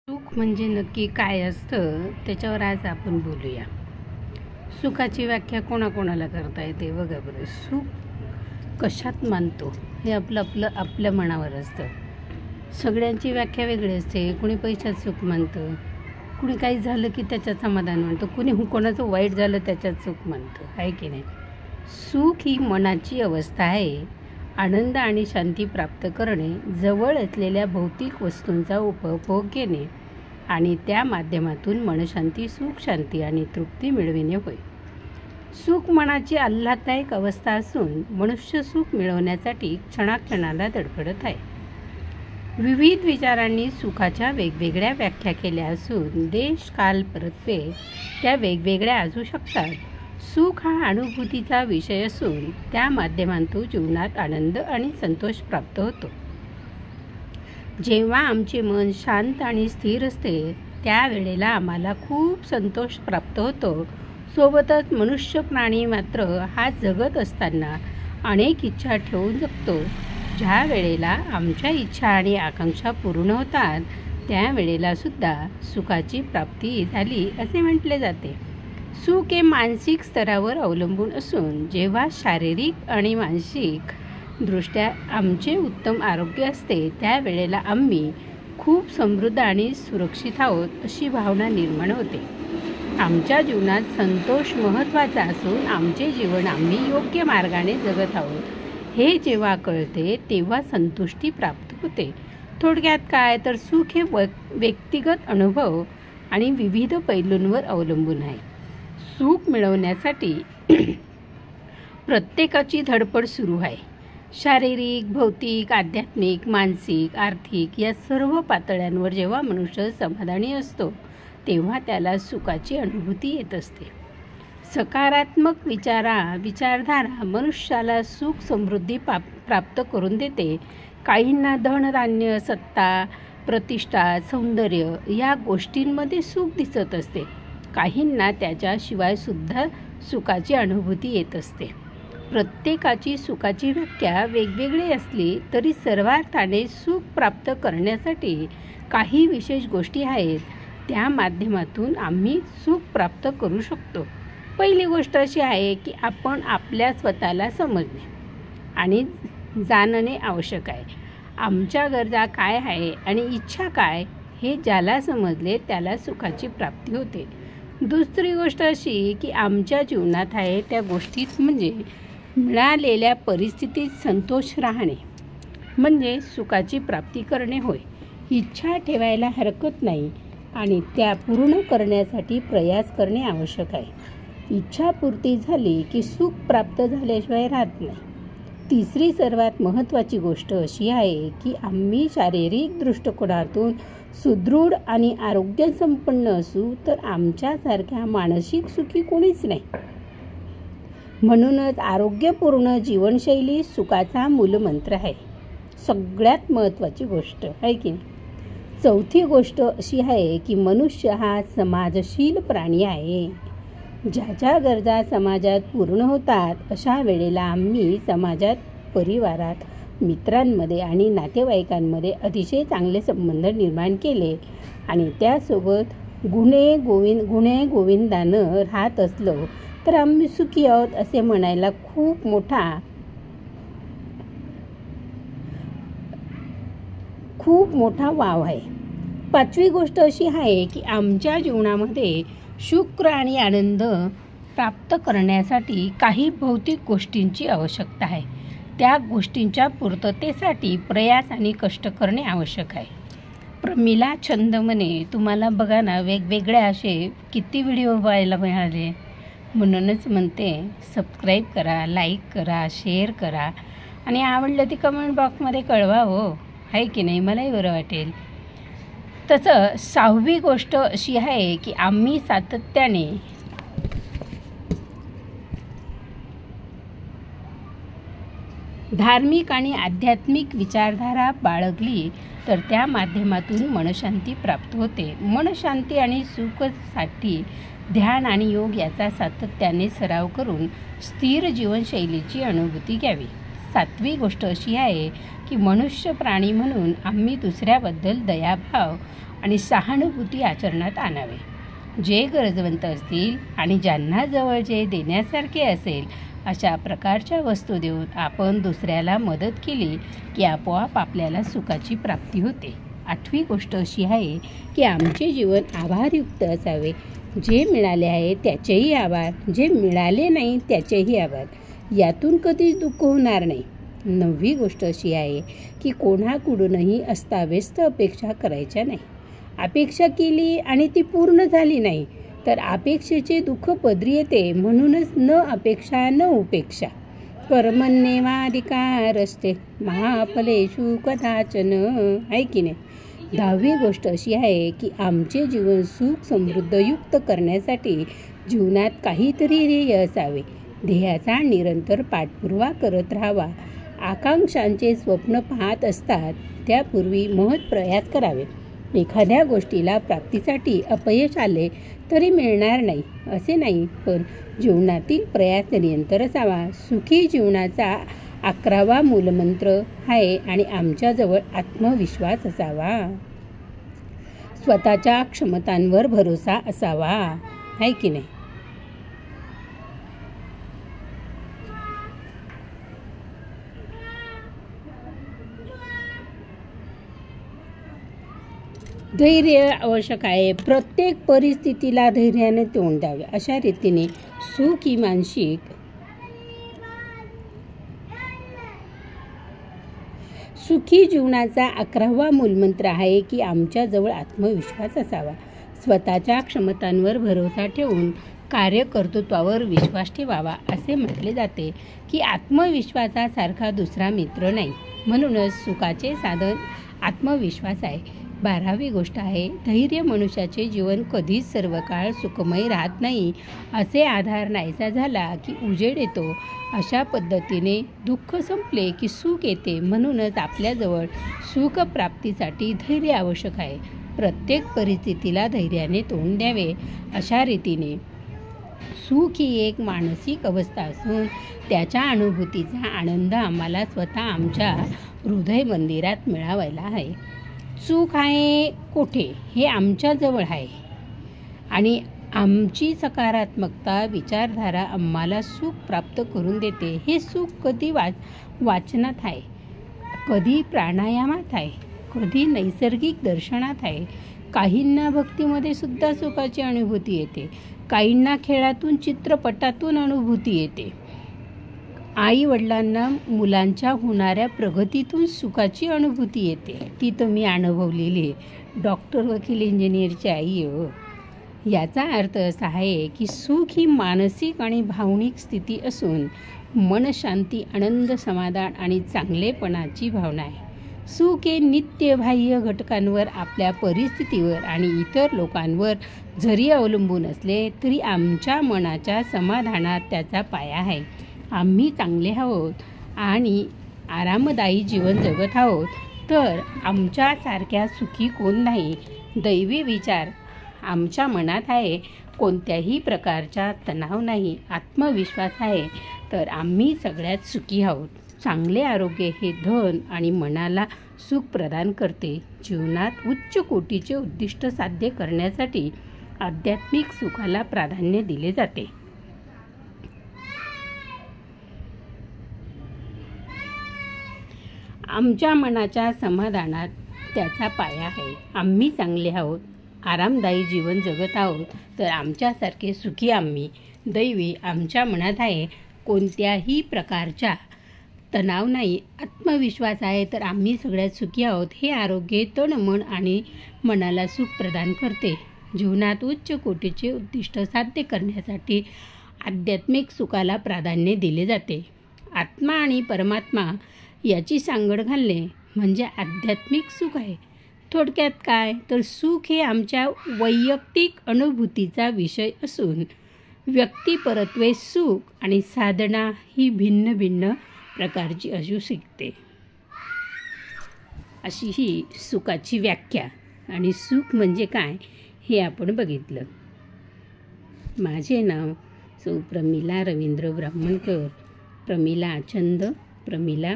सुख म्हणजे नक्की काय असतं त्याच्यावर आज आपण बोलूया. सुखाची व्याख्या कोणाकोणाला करता येते बघा बरं. सुख कशात मानतो हे आपल्या मनावर असतं. सगळ्यांची व्याख्या वेगळी असते. कुणी पैशात सुख मानतं, कुणी काही झालं की त्याच्यात समाधान मानतं, कुणी कोणाचं वाईट झालं त्याच्यात सुख मानतं, आहे की नाही. सुख ही मनाची अवस्था आहे. आनंद आणि शांती प्राप्त करणे, जवळ असलेल्या भौतिक वस्तूंचा उपभोग घेणे आणि त्या माध्यमातून मनशांती, सुख, शांती आणि तृप्ती मिळविणे होय. सुख मनाची आल्हाददायक अवस्था असून मनुष्य सुख मिळवण्यासाठी क्षणाक्षणाला धडपडत आहे. विविध विचारांनी सुखाच्या वेगवेगळ्या व्याख्या केल्या असून देश, काल, परत्वे त्या वेगवेगळ्या असू शकतात. सुख हा अनुभूतीचा विषय असून त्या माध्यमातून जीवनात आनंद आणि संतोष प्राप्त होतो. जेव्हा आमचे मन शांत आणि स्थिर असते त्यावेळेला आम्हाला खूप संतोष प्राप्त होतो. सोबतच मनुष्य प्राणी मात्र हा जगत असताना अनेक इच्छा ठेवून जगतो. ज्या वेळेला आमच्या इच्छा आणि आकांक्षा पूर्ण होतात त्यावेळेला सुद्धा सुखाची प्राप्ती झाली असे म्हटले जाते. सुख हे मानसिक स्तरावर अवलंबून असून जेव्हा शारीरिक आणि मानसिक दृष्ट्या आमचे उत्तम आरोग्य असते त्यावेळेला आम्ही खूप समृद्ध आणि सुरक्षित आहोत अशी भावना निर्माण होते. आमच्या जीवनात संतोष महत्त्वाचा असून आमचे जीवन आम्ही योग्य मार्गाने जगत आहोत हे जेव्हा कळते तेव्हा संतुष्टी प्राप्त होते. थोडक्यात काय तर सुख हे व्यक्तिगत अनुभव आणि विविध पैलूंवर अवलंबून आहे. सुख मिळवण्यासाठी प्रत्येकाची धडपड सुरू आहे. शारीरिक, भौतिक, आध्यात्मिक, मानसिक, आर्थिक या सर्व पातळ्यांवर जेव्हा मनुष्य समाधानी असतो तेव्हा त्याला सुखाची अनुभूती येत असते. सकारात्मक विचारधारा मनुष्याला सुख समृद्धी प्राप्त करून देते. काहींना धनधान्य, सत्ता, प्रतिष्ठा, सौंदर्य या गोष्टींमध्ये सुख दिसत असते. काहींना त्याच्याशिवाय सुद्धा सुखाची अनुभूती येत असते. प्रत्येकाची सुखाची व्याख्या वेगवेगळी असली तरी सर्वार्थाने सुख प्राप्त करण्यासाठी काही विशेष गोष्टी आहेत. त्या माध्यमातून आम्ही सुख प्राप्त करू शकतो. पहिली गोष्ट अशी आहे की आपण आपल्या स्वतःला समजणे आणि जाणणे आवश्यक आहे. आमच्या गरजा काय आहे आणि इच्छा काय हे ज्याला समजले त्याला सुखाची प्राप्ती होते. दुसरी गोष्ट अशी की आमच्या जीवनात आहे त्या गोष्टीत म्हणजे मिळालेल्या परिस्थितीत संतोष राहणे म्हणजे सुखाची प्राप्ती करणे होय. इच्छा ठेवायला हरकत नाही आणि त्या पूर्ण करण्यासाठी प्रयास करणे आवश्यक आहे. इच्छा पूर्ती झाली की सुख प्राप्त झाल्याशिवाय राहत नाही. तिसरी सर्वात महत्त्वाची गोष्ट अशी आहे की आम्ही शारीरिक दृष्टिकोनातून सुदृढ आणि आरोग्यसंपन्न असू तर आमच्यासारख्या मानसिक सुखी कोणीच नाही. म्हणूनच आरोग्यपूर्ण जीवनशैली सुखाचा मूलमंत्र आहे. सगळ्यात महत्त्वाची गोष्ट आहे की नाही. चौथी गोष्ट अशी आहे की मनुष्य हा समाजशील प्राणी आहे. ज्याच्या गरजा समाजात पूर्ण होतात अशा वेळेला आम्ही समाजात, परिवारात, मित्रांमध्ये आणि नातेवाईकांमध्ये अतिशय चांगले संबंध निर्माण केले आणि त्यासोबत गुणे गोविंदानं राहत असलो तर आम्ही सुखी आहोत असे म्हणायला खूप मोठा वाव आहे. पाचवी गोष्ट अशी आहे की आमच्या जीवनामध्ये सुख आणि आनंद प्राप्त करण्यासाठी काही भौतिक गोष्टींची आवश्यकता आहे. त्या गोष्टींच्या पूर्ततेसाठी प्रयास आणि कष्ट करणे आवश्यक आहे. प्रमिला छंद म्हणे, तुम्हाला बघा ना वेगवेगळे असे किती व्हिडिओ पाहायला मिळाले. म्हणूनच म्हणते सबस्क्राईब करा, लाईक करा, शेअर करा आणि आवडलं ती कमेंट बॉक्समध्ये कळवा हो, आहे की नाही. मलाही बरं वाटेल. तसं सहावी गोष्ट अशी आहे की आम्ही सातत्याने धार्मिक आणि आध्यात्मिक विचारधारा बाळगली तर त्या माध्यमातून मनशांती प्राप्त होते. मनशांती आणि सुखासाठी ध्यान आणि योग याचा सातत्याने सराव करून स्थिर जीवनशैलीची अनुभूती घ्यावी. सातवी गोष्ट अशी आहे की मनुष्य प्राणी म्हणून आम्ही दुसऱ्याबद्दल दयाभाव आणि सहानुभूती आचरणात आणावे. जे गरजवंत असतील आणि ज्यांना जवळ जे देण्यासारखे असेल अशा प्रकारच्या वस्तू देऊन आपण दुसऱ्याला मदत केली की आपोआप आपल्याला सुखाची प्राप्ती होते. 8वी गोष्ट अशी आहे की आमचे जीवन आभारयुक्त असावे. जे मिळाले आहे त्याचेही आभार, जे मिळाले नाही त्याचेही आभार. यातून कधीच दुःख होणार नाही. 9वी गोष्ट अशी आहे की कोणाकडूनही अस्ताव्यस्त अपेक्षा करायच्या नाही. अपेक्षा केली आणि ती पूर्ण झाली नाही तर अपेक्षेचे दुःख पदरी येते. म्हणूनच न अपेक्षा न उपेक्षा. कर्मण्येवाधिकारस्ते मा फलेषु कदाचन. आहे की नाही. 10वी गोष्ट अशी आहे की आमचे जीवन सुख समृद्धयुक्त करण्यासाठी जीवनात काहीतरी ध्येय असावे. ध्येयाचा निरंतर पाठपुरावा करत राहावा. आकांक्षांचे स्वप्न पाहत असतात त्यापूर्वी महत् प्रयास करावे. एखाद्या गोष्टीला प्राप्तीसाठी अपयश आले तरी मिळणार नाही असे नाही, पण जीवनातील प्रयास निरंतर असावा. सुखी जीवनाचा 11वा मूलमंत्र आहे आणि आमच्याजवळ आत्मविश्वास असावा. स्वतःच्या क्षमतांवर भरोसा असावा. आहे की नाही. धैर्य आवश्यक आहे. प्रत्येक परिस्थितीला धैर्याने तोंड द्यावे. अशा रीतीने सुखी मानसिक सुखी जीवनाचा 11वा मूलमंत्र आहे की आमच्याजवळ आत्मविश्वास असावा. स्वतःच्या क्षमतांवर भरोसा ठेवून कार्यकर्तृत्वावर विश्वास ठेवावा. असे म्हटले जाते की आत्मविश्वासासारखा दुसरा मित्र नाही. म्हणूनच सुखाचे साधन आत्मविश्वास आहे. 12वी गोष्ट आहे धैर्य. मनुष्याचे जीवन कधीच सर्व काळ सुखमय राहत नाही. असे आधार नाहीसा झाला की उजेड येतो. अशा पद्धतीने दुःख संपले की सुख येते. म्हणूनच आपल्याजवळ सुखप्राप्तीसाठी धैर्य आवश्यक आहे. प्रत्येक परिस्थितीला धैर्याने तोंड द्यावे. अशा रीतीने सुख ही एक मानसिक अवस्था असून त्याच्या अनुभूतीचा आनंद आम्हाला स्वतः आमच्या हृदय मंदिरात मिळवायला आहे. सुख आहे कोठे हे आमच्याजवळ आहे आणि आमची सकारात्मकता विचारधारा आम्हाला सुख प्राप्त करून देते. हे सुख कधी वाचनात आहे, कधी प्राणायामात आहे, कधी नैसर्गिक दर्शनात आहे. काहींना भक्तीमध्ये सुद्धा सुखाची अनुभूती येते. काहींना खेळातून चित्रपटातून अनुभूती येते. आई वडिलांना मुलांच्या होणाऱ्या प्रगतीतून सुखाची अनुभूती येते. ती तर मी अनुभवलेली आहे. डॉक्टर, वकील, इंजिनियरची आई हो. याचा अर्थ असा आहे की सुख ही मानसिक आणि भावनिक स्थिती असून मनशांती, आनंद, समाधान आणि चांगलेपणाची भावना आहे. सुख हे नित्य बाह्य घटकांवर, आपल्या परिस्थितीवर आणि इतर लोकांवर जरी अवलंबून असले तरी आमच्या मनाच्या समाधानात त्याचा पाया आहे. आम्ही चांगले आहोत आणि आरामदायी जीवन जगत आहोत तर आमच्यासारख्या सुखी कोण नाही. दैवी विचार आमच्या मनात आहे. कोणत्याही प्रकारचा तणाव नाही. आत्मविश्वास आहे तर आम्ही सगळ्यात सुखी आहोत. चांगले आरोग्य हे धन आणि मनाला सुख प्रदान करते. जीवनात उच्च कोटीचे उद्दिष्ट साध्य करण्यासाठी आध्यात्मिक सुखाला प्राधान्य दिले जाते. आमच्या मनाच्या समाधानात त्याचा पाया आहे. आम्ही चांगले आहोत, आरामदायी जीवन जगत आहोत तर आमच्यासारखे सुखी आम्ही. दैवी आमच्या मनात आहे. कोणत्याही प्रकारचा तणाव नाही. आत्मविश्वास आहे तर आम्ही सगळ्यात सुखी आहोत. हे आरोग्य तन, मन आणि मनाला सुख प्रदान करते. जीवनात उच्च कोटीचे उद्दिष्ट साध्य करण्यासाठी आध्यात्मिक सुखाला प्राधान्य दिले जाते. आत्मा आणि परमात्मा याची सांगड घालणे म्हणजे आध्यात्मिक सुख आहे. थोडक्यात काय तर सुख हे आमच्या वैयक्तिक अनुभूतीचा विषय असून व्यक्तिपरत्वे सुख आणि साधना ही भिन्न भिन्न प्रकारची असू शकते. अशी ही सुखाची व्याख्या आणि सुख म्हणजे काय हे आपण बघितलं. माझे नाव सौ प्रमिला रवींद्र ब्राह्मणकर. प्रमिला आचंद, प्रमिला